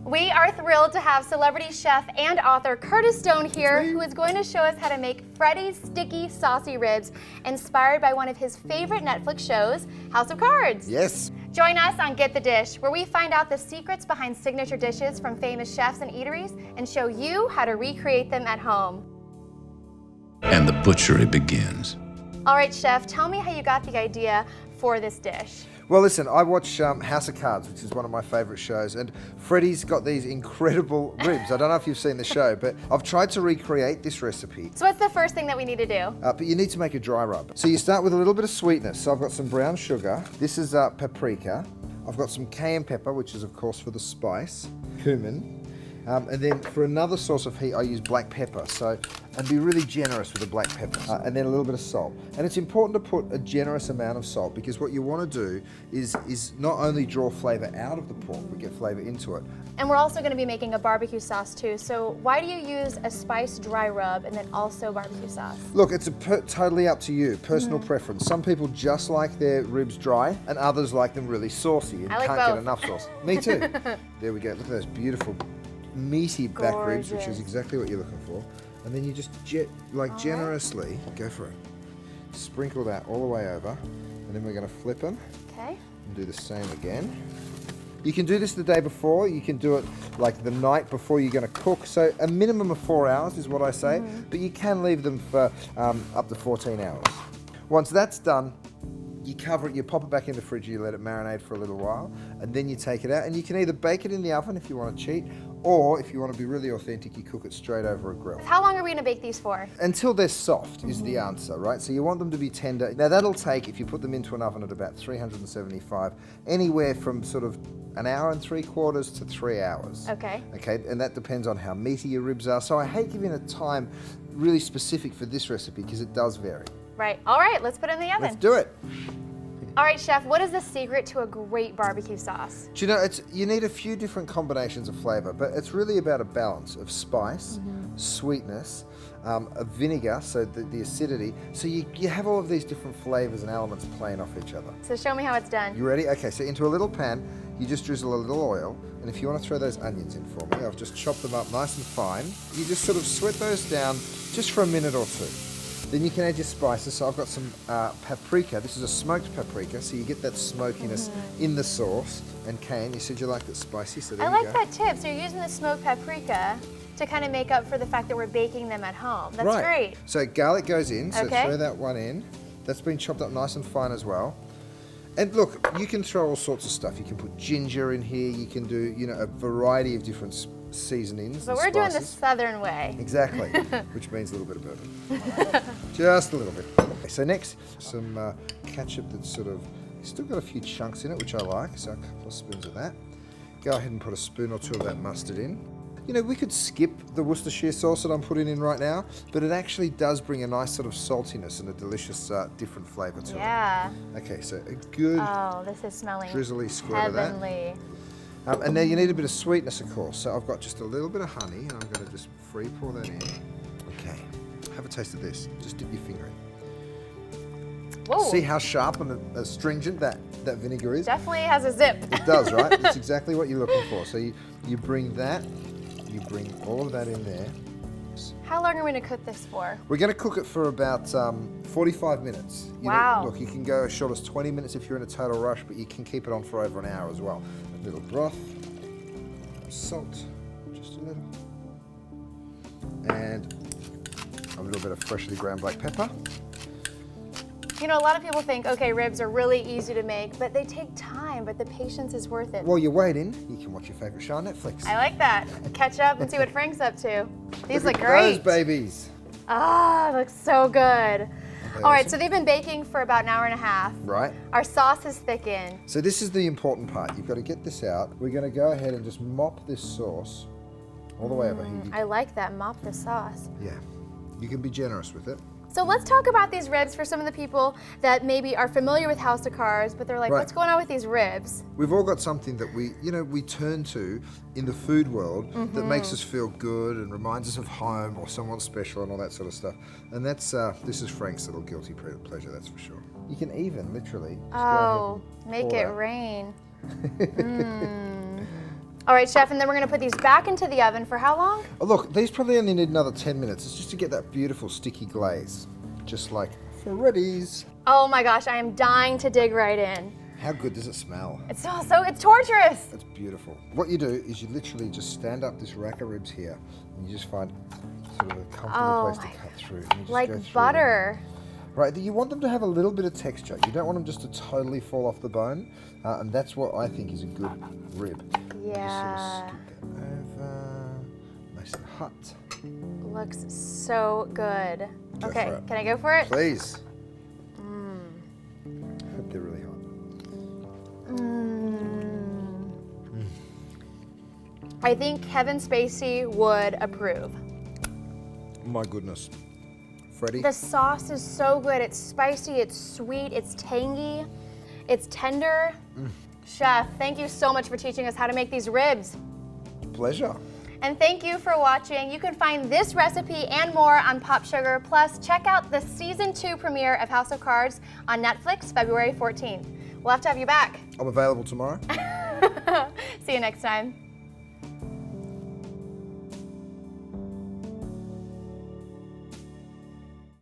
We are thrilled to have celebrity chef and author Curtis Stone here, who is going to show us how to make Freddy's sticky, saucy ribs, inspired by one of his favorite Netflix shows, House of Cards. Yes. Join us on Get the Dish, where we find out the secrets behind signature dishes from famous chefs and eateries and show you how to recreate them at home. And the butchery begins. All right, chef, tell me how you got the idea for this dish. Well, listen, I watch House of Cards, which is one of my favourite shows, and Freddy's got these incredible ribs. I don't know if you've seen the show, but I've tried to recreate this recipe. So what's the first thing that we need to do? But you need to make a dry rub. So you start with a little bit of sweetness. So I've got some brown sugar. This is paprika. I've got some cayenne pepper, which is, of course, for the spice. Cumin. And then for another source of heat, I use black pepper. So I'd be really generous with the black pepper. And then a little bit of salt. And it's important to put a generous amount of salt because what you want to do is not only draw flavour out of the pork, but get flavour into it. And we're also going to be making a barbecue sauce too. So why do you use a spice dry rub and then also barbecue sauce? Look, it's totally up to you, personal preference. Some people just like their ribs dry and others like them really saucy and I like can't both. get enough sauce. Me too. There we go. Look at those beautiful meaty back ribs, which is exactly what you're looking for. And then you just generously go for it. Sprinkle that all the way over, and then we're going to flip them. Okay. And do the same again. You can do this the day before. You can do it like the night before you're going to cook. So a minimum of 4 hours is what I say, but you can leave them for up to 14 hours. Once that's done, you cover it, you pop it back in the fridge, you let it marinate for a little while, and then you take it out, and you can either bake it in the oven if you want to cheat, or if you want to be really authentic, you cook it straight over a grill. How long are we going to bake these for? Until they're soft is the answer, right? So you want them to be tender. Now that'll take, if you put them into an oven at about 375, anywhere from sort of 1 hour and 3/4 to 3 hours. Okay. Okay, and that depends on how meaty your ribs are. So I hate giving a time really specific for this recipe because it does vary. Right. All right, let's put it in the oven. Let's do it. All right, chef, what is the secret to a great barbecue sauce? Do you know, you need a few different combinations of flavour, but it's really about a balance of spice, sweetness, of vinegar, so the acidity. So you have all of these different flavours and elements playing off each other. So show me how it's done. You ready? Okay, so into a little pan, you just drizzle a little oil, and if you want to throw those onions in for me, I've just chopped them up nice and fine. You just sort of sweat those down just for a minute or two. Then you can add your spices. So I've got some paprika. This is a smoked paprika, so you get that smokiness in the sauce. And cayenne, you said you liked it spicy, so there I you like go. that tip. So you're using the smoked paprika to kind of make up for the fact that we're baking them at home. That's great. So garlic goes in, so Okay. throw that one in. That's been chopped up nice and fine as well. And look, you can throw all sorts of stuff. You can put ginger in here. You can do, a variety of different seasonings. But and we're doing the spices. Southern way. Exactly, which means a little bit of bourbon. Just a little bit. Okay, so next, some ketchup that's sort of, still got a few chunks in it, which I like, so a couple of spoons of that. Go ahead and put a spoon or two of that mustard in. We could skip the Worcestershire sauce that I'm putting in right now, but it actually does bring a nice sort of saltiness and a delicious different flavour to Yeah. it. Okay, so a good Oh, this is smelling drizzly squirt of that. heavenly. And now you need a bit of sweetness, of course. So I've got just a little bit of honey, and I'm going to just free pour that in. Okay, have a taste of this. Just dip your finger in. Whoa. See how sharp and astringent that vinegar is? Definitely has a zip. It does, right? It's exactly what you're looking for. So you bring that, you bring all of that in there. How long are we going to cook this for? We're going to cook it for about 45 minutes. Wow. Look, you can go as short as 20 minutes if you're in a total rush, but you can keep it on for over an hour as well. A little broth, salt, just a little, and a little bit of freshly ground black pepper. A lot of people think, okay, ribs are really easy to make, but they take time, but the patience is worth it. While you're waiting, you can watch your favourite show on Netflix. I like that. Catch up and see what Frank's up to. These look at great. those babies. Ah, looks so good. All right, so they've been baking for about an hour and a half. Right. Our sauce is thickened. So this is the important part. You've got to get this out. We're going to go ahead and just mop this sauce all the way over here. I like that, mop the sauce. Yeah, you can be generous with it. So let's talk about these ribs for some of the people that maybe are familiar with House of Cards, but they're like, Right. what's going on with these ribs? We've all got something that we turn to in the food world that makes us feel good and reminds us of home or someone special and all that sort of stuff. And that's this is Frank's little guilty pleasure, that's for sure. You can even literally just go ahead and Make pour it that. rain. All right, Chef, and then we're gonna put these back into the oven for how long? Oh, look, these probably only need another 10 minutes. It's just to get that beautiful sticky glaze, just like Freddy's. Oh my gosh, I am dying to dig right in. How good does it smell? It's it's torturous. It's beautiful. What you do is you literally just stand up this rack of ribs here, and you just find sort of a comfortable place to cut through. And you just Like go through butter. them. Right, you want them to have a little bit of texture. You don't want them just to totally fall off the bone, and that's what I think is a good rib. Yeah. Just sort of scoop that over, nice and hot. Looks so good. Go Okay, for it. can I go for it? Please. I hope they're really hot. I think Kevin Spacey would approve. My goodness. Freddy? The sauce is so good. It's spicy, it's sweet, it's tangy, it's tender. Chef, thank you so much for teaching us how to make these ribs. Pleasure. And thank you for watching. You can find this recipe and more on Pop Sugar. Plus, check out the Season 2 premiere of House of Cards on Netflix, February 14th. We'll have to have you back. I'm available tomorrow. See you next time.